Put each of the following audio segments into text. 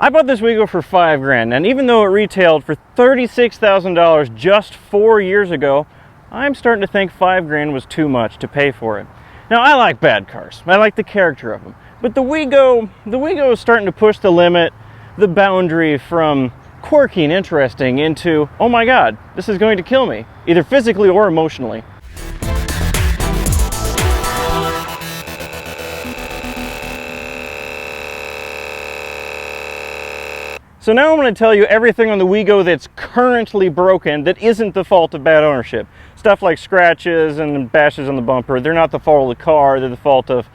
I bought this Wheego for $5,000, and even though it retailed for $36,000 just 4 years ago, I'm starting to think $5,000 was too much to pay for it. Now, I like bad cars. I like the character of them. But the Wheego is starting to push the limit, the boundary from quirky and interesting into, oh my God, this is going to kill me, either physically or emotionally. So now I'm going to tell you everything on the Wheego that's currently broken that isn't the fault of bad ownership. Stuff like scratches and bashes on the bumper, they're not the fault of the car, they're the fault of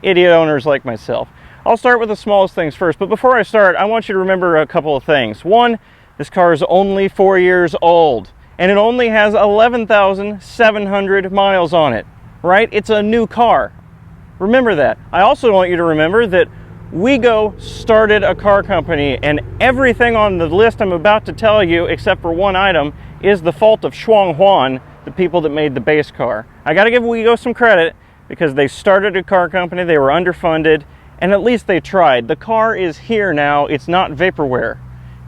idiot owners like myself. I'll start with the smallest things first, but before I start, I want you to remember a couple of things. One, this car is only 4 years old, and it only has 11,700 miles on it, right? It's a new car. Remember that. I also want you to remember that Wheego started a car company, and everything on the list I'm about to tell you, except for one item, is the fault of Shuang Huan, the people that made the base car. I gotta give Wheego some credit because they started a car company, they were underfunded, and at least they tried. The car is here now, it's not vaporware.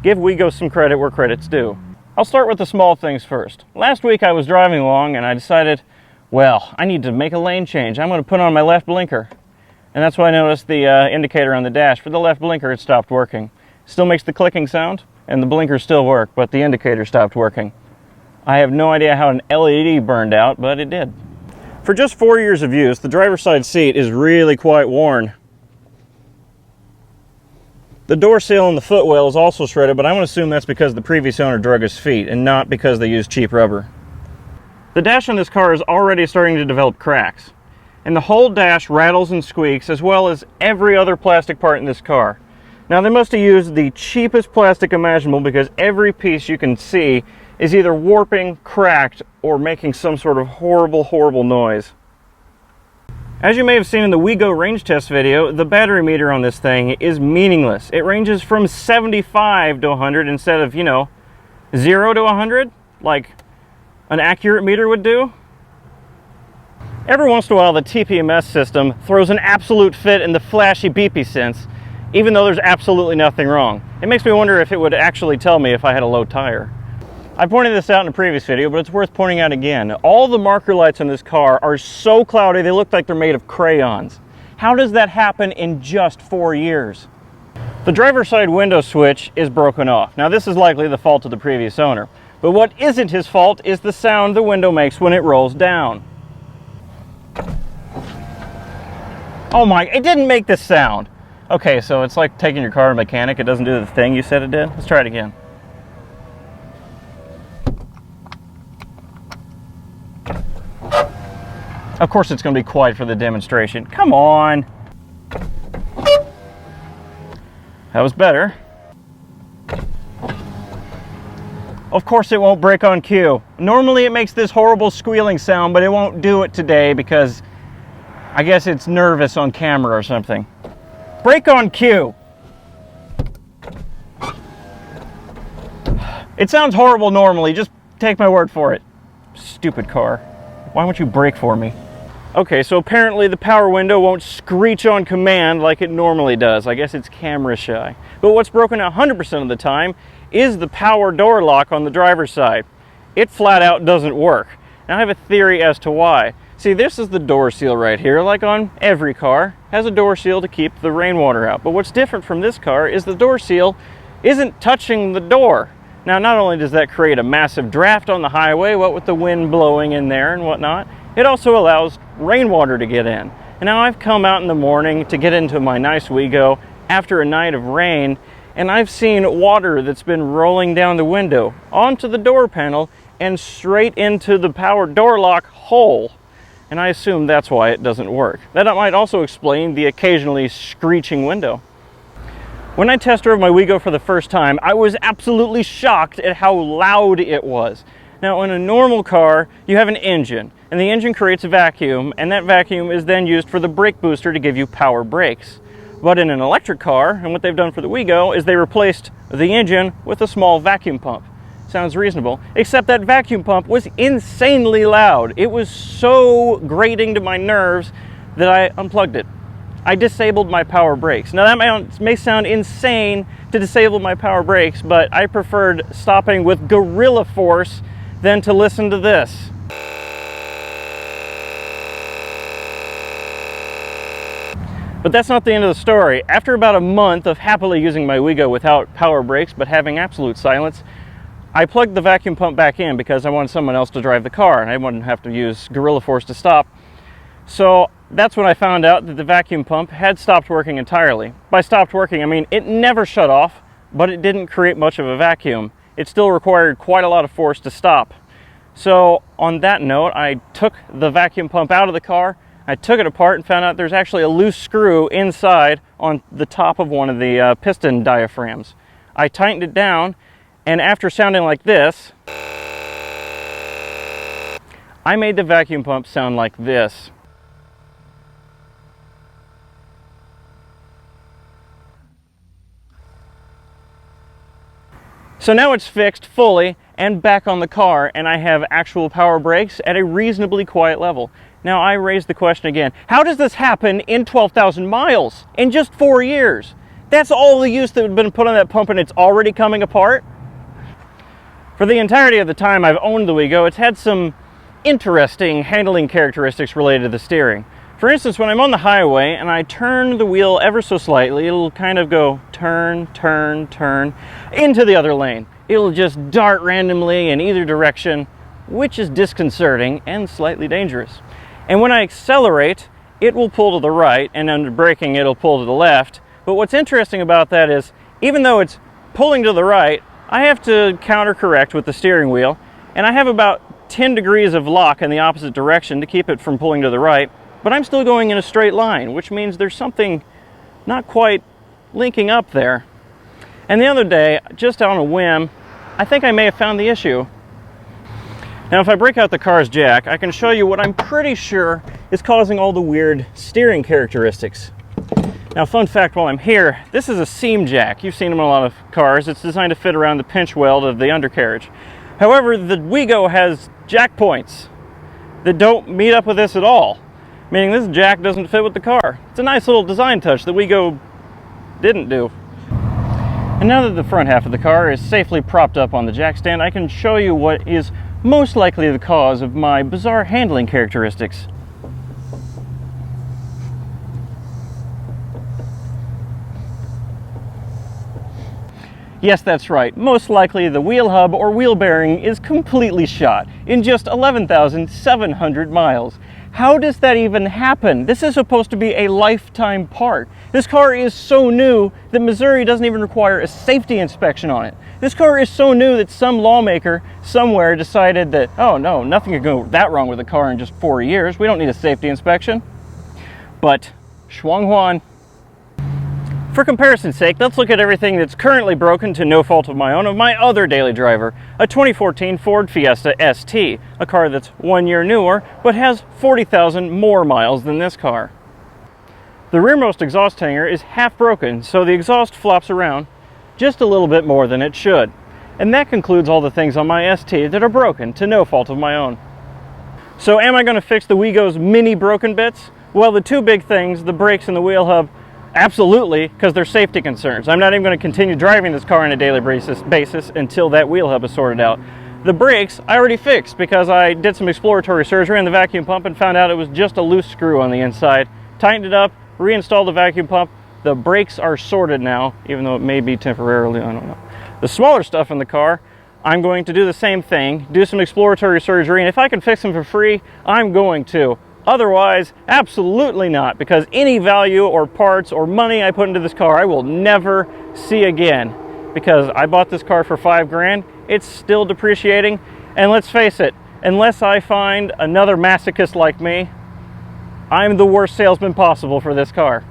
Give Wheego some credit where credit's due. I'll start with the small things first. Last week I was driving along and I decided, well, I need to make a lane change. I'm gonna put on my left blinker. And that's why I noticed the indicator on the dash. For the left blinker, it stopped working. Still makes the clicking sound, and the blinkers still work, but the indicator stopped working. I have no idea how an LED burned out, but it did. For just 4 years of use, the driver's side seat is really quite worn. The door seal and the footwell is also shredded, but I'm going to assume that's because the previous owner drug his feet, and not because they used cheap rubber. The dash on this car is already starting to develop cracks. And the whole dash rattles and squeaks, as well as every other plastic part in this car. Now, they must have used the cheapest plastic imaginable because every piece you can see is either warping, cracked, or making some sort of horrible, horrible noise. As you may have seen in the Wheego range test video, the battery meter on this thing is meaningless. It ranges from 75 to 100 instead of, 0 to 100, like an accurate meter would do. Every once in a while, the Tpms system throws an absolute fit in the flashy beepy sense, even though there's absolutely nothing wrong. It makes me wonder if it would actually tell me if I had a low tire. I pointed this out in a previous video, but it's worth pointing out again. All the marker lights on this car are so cloudy they look like they're made of crayons. How does that happen in just 4 years? The driver's side window switch is broken off. Now, this is likely the fault of the previous owner, but what isn't his fault is the sound the window makes when it rolls down. Oh my, it didn't make this sound. Okay, so it's like taking your car to a mechanic. It doesn't do the thing you said it did. Let's try it again. Of course it's going to be quiet for the demonstration. Come on. That was better. Of course it won't brake on cue. Normally it makes this horrible squealing sound, but it won't do it today because I guess it's nervous on camera or something. Brake on cue. It sounds horrible normally, just take my word for it. Stupid car. Why won't you brake for me? Okay, so apparently the power window won't screech on command like it normally does. I guess it's camera shy. But what's broken 100% of the time is the power door lock on the driver's side. It flat out doesn't work. Now I have a theory as to why. See, this is the door seal right here, like on every car, has a door seal to keep the rainwater out. But what's different from this car is the door seal isn't touching the door. Now, not only does that create a massive draft on the highway, what with the wind blowing in there and whatnot, it also allows rainwater to get in. And now I've come out in the morning to get into my nice Wheego after a night of rain, and I've seen water that's been rolling down the window onto the door panel and straight into the power door lock hole. And I assume that's why it doesn't work. That might also explain the occasionally screeching window. When I test drove my Wheego for the first time, I was absolutely shocked at how loud it was. Now, in a normal car, you have an engine, and the engine creates a vacuum, and that vacuum is then used for the brake booster to give you power brakes. But in an electric car, and what they've done for the Wheego, is they replaced the engine with a small vacuum pump. Sounds reasonable, except that vacuum pump was insanely loud. It was so grating to my nerves that I unplugged it. I disabled my power brakes. Now that may sound insane to disable my power brakes, but I preferred stopping with gorilla force than to listen to this. But that's not the end of the story. After about a month of happily using my Wheego without power brakes but having absolute silence, I plugged the vacuum pump back in because I wanted someone else to drive the car and I wouldn't have to use gorilla force to stop. So that's when I found out that the vacuum pump had stopped working entirely. By stopped working, I mean it never shut off, but it didn't create much of a vacuum. It still required quite a lot of force to stop. So on that note, I took the vacuum pump out of the car, I took it apart and found out there's actually a loose screw inside on the top of one of the piston diaphragms. I tightened it down, and after sounding like this, I made the vacuum pump sound like this. So now it's fixed fully and back on the car, and I have actual power brakes at a reasonably quiet level. Now I raise the question again, how does this happen in 12,000 miles in just 4 years? That's all the use that had been put on that pump and it's already coming apart? For the entirety of the time I've owned the Wheego, it's had some interesting handling characteristics related to the steering. For instance, when I'm on the highway and I turn the wheel ever so slightly, it'll kind of go turn, turn, turn into the other lane. It'll just dart randomly in either direction, which is disconcerting and slightly dangerous. And when I accelerate, it will pull to the right, and under braking it'll pull to the left. But what's interesting about that is, even though it's pulling to the right, I have to counter-correct with the steering wheel, and I have about 10 degrees of lock in the opposite direction to keep it from pulling to the right, but I'm still going in a straight line, which means there's something not quite linking up there. And the other day, just on a whim, I think I may have found the issue. Now if I break out the car's jack, I can show you what I'm pretty sure is causing all the weird steering characteristics. Now fun fact while I'm here, this is a seam jack. You've seen them in a lot of cars. It's designed to fit around the pinch weld of the undercarriage. However, the Wheego has jack points that don't meet up with this at all, meaning this jack doesn't fit with the car. It's a nice little design touch that Wheego didn't do. And now that the front half of the car is safely propped up on the jack stand, I can show you what is most likely the cause of my bizarre handling characteristics. Yes, that's right. Most likely the wheel hub or wheel bearing is completely shot in just 11,700 miles. How does that even happen? This is supposed to be a lifetime part. This car is so new that Missouri doesn't even require a safety inspection on it. This car is so new that some lawmaker somewhere decided that, oh no, nothing could go that wrong with the car in just 4 years. We don't need a safety inspection. But, Shuang Huan. For comparison's sake, let's look at everything that's currently broken to no fault of my own of my other daily driver, a 2014 Ford Fiesta ST, a car that's 1 year newer, but has 40,000 more miles than this car. The rearmost exhaust hanger is half broken, so the exhaust flops around just a little bit more than it should. And that concludes all the things on my ST that are broken to no fault of my own. So am I going to fix the Wheego's mini broken bits? Well, the two big things, the brakes and the wheel hub, absolutely, because they're safety concerns. I'm not even going to continue driving this car on a daily basis until that wheel hub is sorted out. The brakes I already fixed because I did some exploratory surgery on the vacuum pump and found out it was just a loose screw on the inside. Tightened it up, reinstalled the vacuum pump. The brakes are sorted now, even though it may be temporarily, I don't know. The smaller stuff in the car, I'm going to do the same thing, do some exploratory surgery, and if I can fix them for free, I'm going to. Otherwise, absolutely not, because any value or parts or money I put into this car, I will never see again. Because I bought this car for $5 grand, it's still depreciating, and let's face it, unless I find another masochist like me, I'm the worst salesman possible for this car.